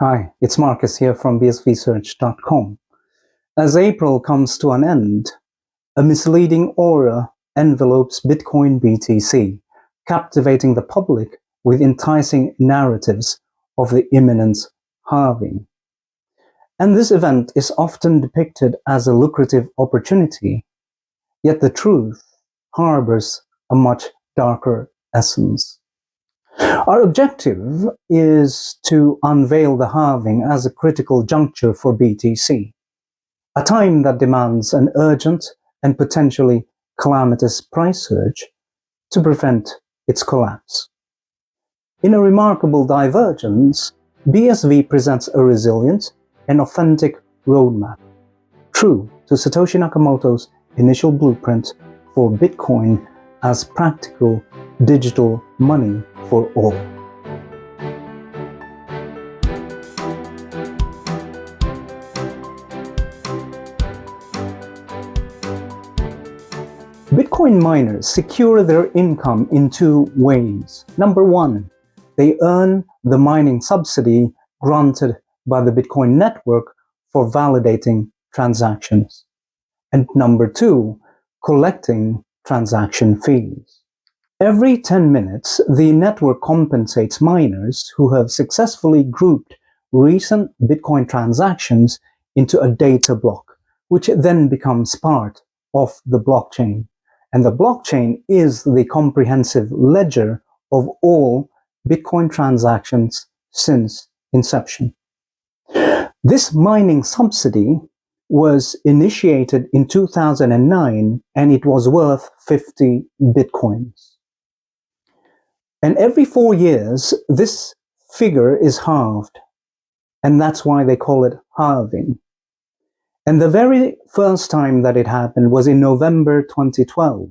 Hi, it's Marcus here from bsvsearch.com. As April comes to an end, a misleading aura envelopes Bitcoin BTC, captivating the public with enticing narratives of the imminent halving. And this event is often depicted as a lucrative opportunity, yet the truth harbors a much darker essence. Our objective is to unveil the halving as a critical juncture for BTC, a time that demands an urgent and potentially calamitous price surge to prevent its collapse. In a remarkable divergence, BSV presents a resilient and authentic roadmap, true to Satoshi Nakamoto's initial blueprint for Bitcoin as practical digital money for all. Bitcoin miners secure their income in two ways. Number one, they earn the mining subsidy granted by the Bitcoin network for validating transactions. And number two, collecting transaction fees. Every 10 minutes, the network compensates miners who have successfully grouped recent Bitcoin transactions into a data block, which then becomes part of the blockchain. And the blockchain is the comprehensive ledger of all Bitcoin transactions since inception. This mining subsidy was initiated in 2009 and it was worth 50 Bitcoins. And every 4 years, this figure is halved. And that's why they call it halving. And the very first time that it happened was in November 2012,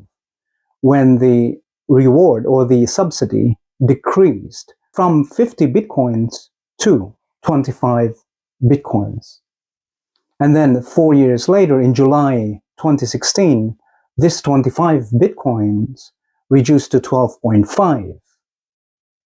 when the reward or the subsidy decreased from 50 Bitcoins to 25 Bitcoins. And then 4 years later, in July 2016, this 25 Bitcoins reduced to 12.5.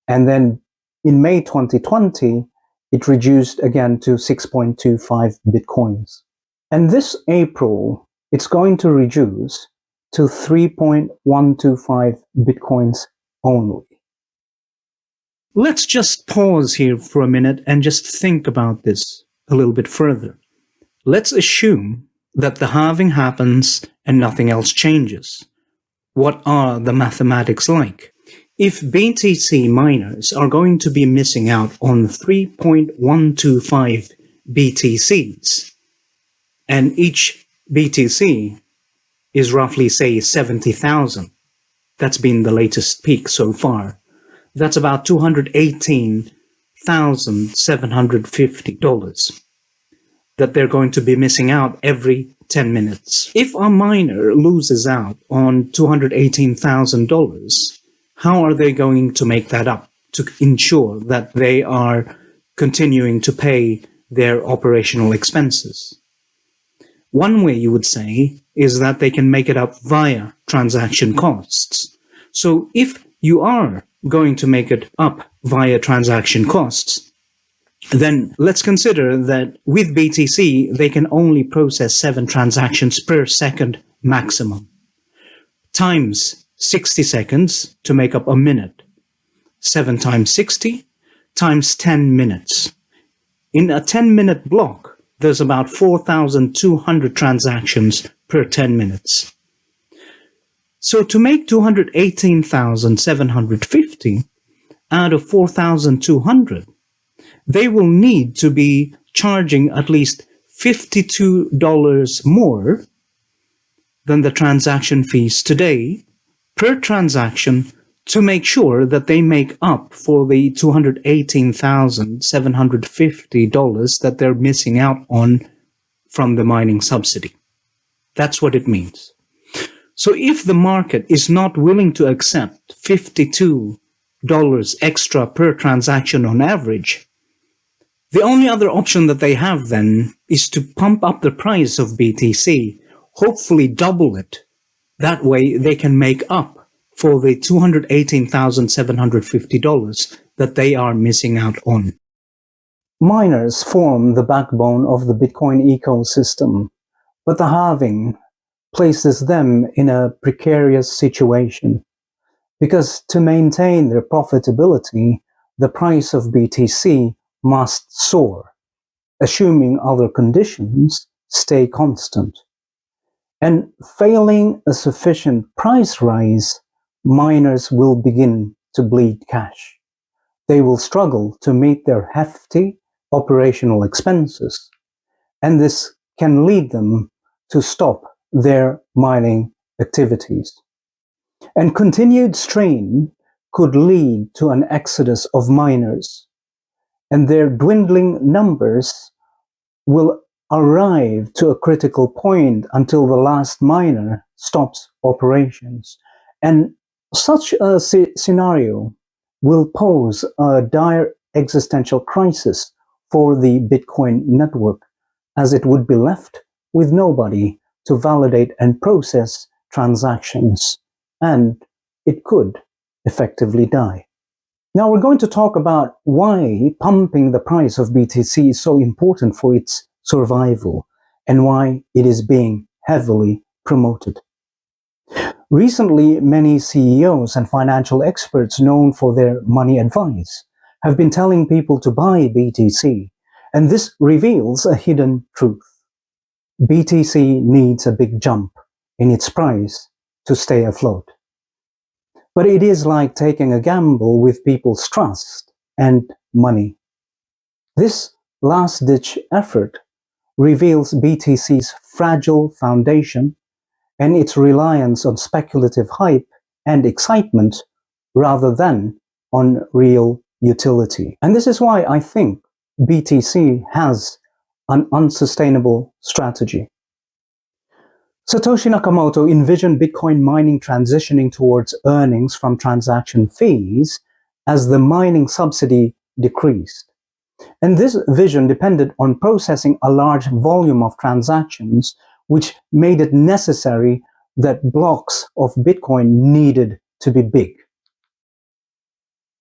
And then in May 2020, it reduced again to 6.25 Bitcoins. And this April, it's going to reduce to 3.125 Bitcoins only. Let's just pause here for a minute and just think about this a little bit further. Let's assume that the halving happens and nothing else changes. What are the mathematics like? If BTC miners are going to be missing out on 3.125 BTCs, and each BTC is roughly, say, 70,000, that's been the latest peak so far, that's about $218,750 that they're going to be missing out every 10 minutes. If a miner loses out on $218,000, how are they going to make that up to ensure that they are continuing to pay their operational expenses? One way you would say is that they can make it up via transaction costs. So if you are going to make it up via transaction costs, then let's consider that with BTC, they can only process 7 transactions per second maximum, times 60 seconds to make up a minute. 7 times 60 times 10 minutes. In a 10-minute block, there's about 4,200 transactions per 10 minutes. So to make 218,750 out of 4,200, they will need to be charging at least $52 more than the transaction fees today per transaction to make sure that they make up for the $218,750 that they're missing out on from the mining subsidy. That's what it means. So if the market is not willing to accept $52 extra per transaction on average, the only other option that they have then is to pump up the price of BTC, hopefully double it. That way they can make up for the $218,750 that they are missing out on. Miners form the backbone of the Bitcoin ecosystem, but the halving places them in a precarious situation because to maintain their profitability, the price of BTC must soar, assuming other conditions stay constant. And failing a sufficient price rise, miners will begin to bleed cash. They will struggle to meet their hefty operational expenses, and this can lead them to stop their mining activities. And continued strain could lead to an exodus of miners, and their dwindling numbers will arrive to a critical point until the last miner stops operations. And such a scenario will pose a dire existential crisis for the Bitcoin network, as it would be left with nobody to validate and process transactions, and it could effectively die. Now we're going to talk about why pumping the price of BTC is so important for its survival and why it is being heavily promoted. Recently, many CEOs and financial experts known for their money advice have been telling people to buy BTC, and this reveals a hidden truth. BTC needs a big jump in its price to stay afloat. But it is like taking a gamble with people's trust and money. This last-ditch effort reveals BTC's fragile foundation and its reliance on speculative hype and excitement rather than on real utility. And this is why I think BTC has an unsustainable strategy. Satoshi Nakamoto envisioned Bitcoin mining transitioning towards earnings from transaction fees as the mining subsidy decreased. And this vision depended on processing a large volume of transactions, which made it necessary that blocks of Bitcoin needed to be big.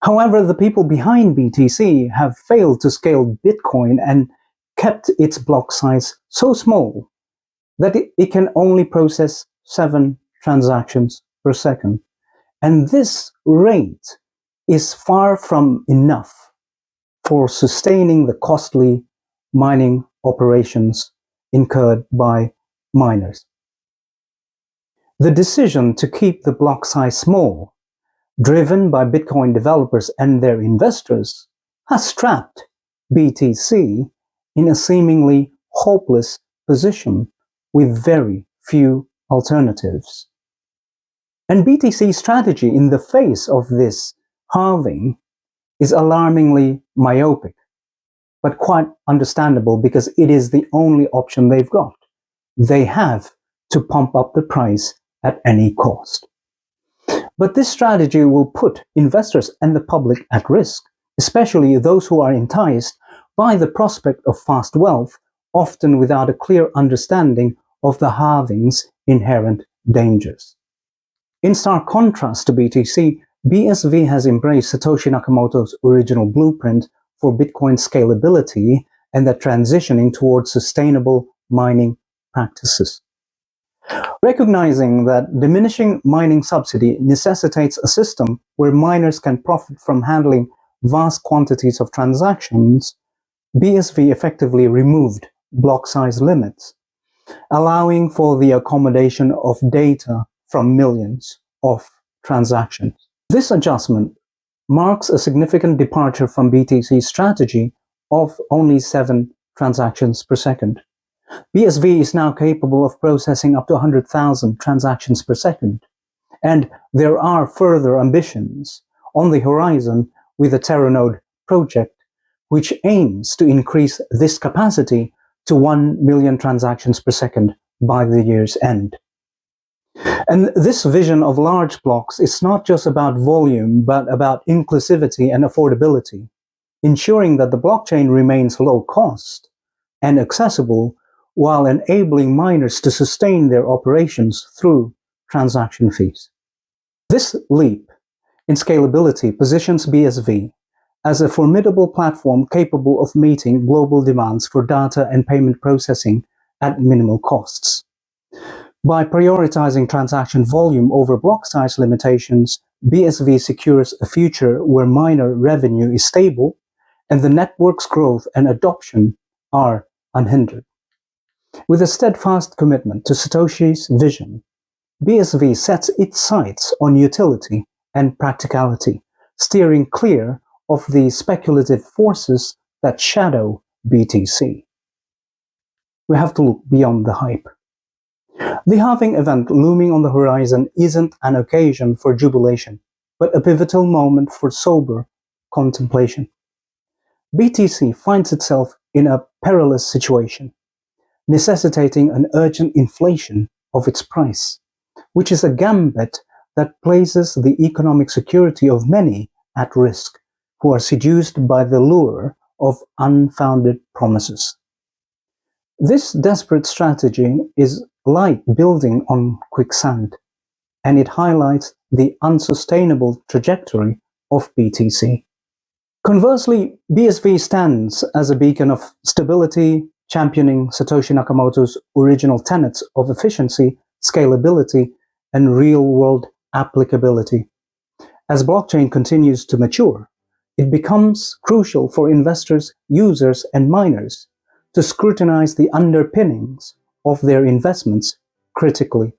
However, the people behind BTC have failed to scale Bitcoin and kept its block size so small that it can only process 7 transactions per second. And this rate is far from enough for sustaining the costly mining operations incurred by miners. The decision to keep the block size small, driven by Bitcoin developers and their investors, has trapped BTC in a seemingly hopeless position with very few alternatives. And BTC's strategy in the face of this halving is alarmingly myopic, but quite understandable because it is the only option they've got. They have to pump up the price at any cost. But this strategy will put investors and the public at risk, especially those who are enticed by the prospect of fast wealth, often without a clear understanding of the halving's inherent dangers. In stark contrast to BTC, BSV has embraced Satoshi Nakamoto's original blueprint for Bitcoin scalability and the transitioning towards sustainable mining practices. Recognizing that diminishing mining subsidy necessitates a system where miners can profit from handling vast quantities of transactions, BSV effectively removed block size limits, allowing for the accommodation of data from millions of transactions. This adjustment marks a significant departure from BTC's strategy of only 7 transactions per second. BSV is now capable of processing up to 100,000 transactions per second, and there are further ambitions on the horizon with the Terranode project, which aims to increase this capacity to 1 million transactions per second by the year's end. And this vision of large blocks is not just about volume, but about inclusivity and affordability, ensuring that the blockchain remains low cost and accessible while enabling miners to sustain their operations through transaction fees. This leap in scalability positions BSV as a formidable platform capable of meeting global demands for data and payment processing at minimal costs. By prioritizing transaction volume over block size limitations, BSV secures a future where miner revenue is stable and the network's growth and adoption are unhindered. With a steadfast commitment to Satoshi's vision, BSV sets its sights on utility and practicality, steering clear of the speculative forces that shadow BTC. We have to look beyond the hype. The halving event looming on the horizon isn't an occasion for jubilation, but a pivotal moment for sober contemplation. BTC finds itself in a perilous situation, necessitating an urgent inflation of its price, which is a gambit that places the economic security of many at risk, who are seduced by the lure of unfounded promises. This desperate strategy is like building on quicksand, and it highlights the unsustainable trajectory of BTC. Conversely, BSV stands as a beacon of stability, championing Satoshi Nakamoto's original tenets of efficiency, scalability, and real-world applicability. As blockchain continues to mature, it becomes crucial for investors, users, and miners to scrutinize the underpinnings of their investments critically.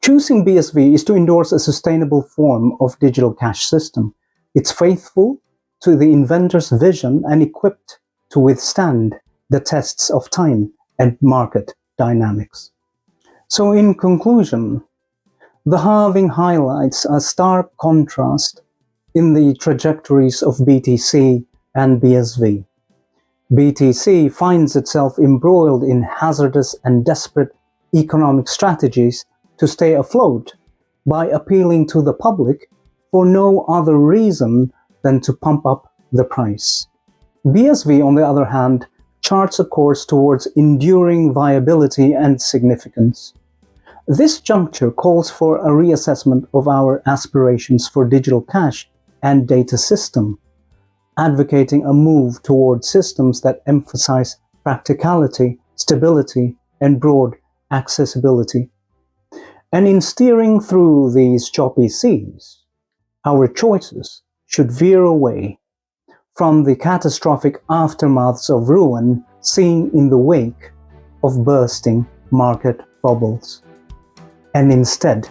Choosing BSV is to endorse a sustainable form of digital cash system. It's faithful to the inventor's vision and equipped to withstand the tests of time and market dynamics. So in conclusion, the halving highlights a stark contrast in the trajectories of BTC and BSV. BTC finds itself embroiled in hazardous and desperate economic strategies to stay afloat by appealing to the public for no other reason than to pump up the price. BSV, on the other hand, charts a course towards enduring viability and significance. This juncture calls for a reassessment of our aspirations for digital cash and data system, advocating a move toward systems that emphasize practicality, stability, and broad accessibility. And in steering through these choppy seas, our choices should veer away from the catastrophic aftermaths of ruin seen in the wake of bursting market bubbles. And instead,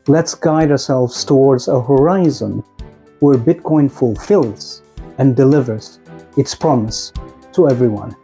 let's guide ourselves towards a horizon where Bitcoin fulfills and delivers its promise to everyone.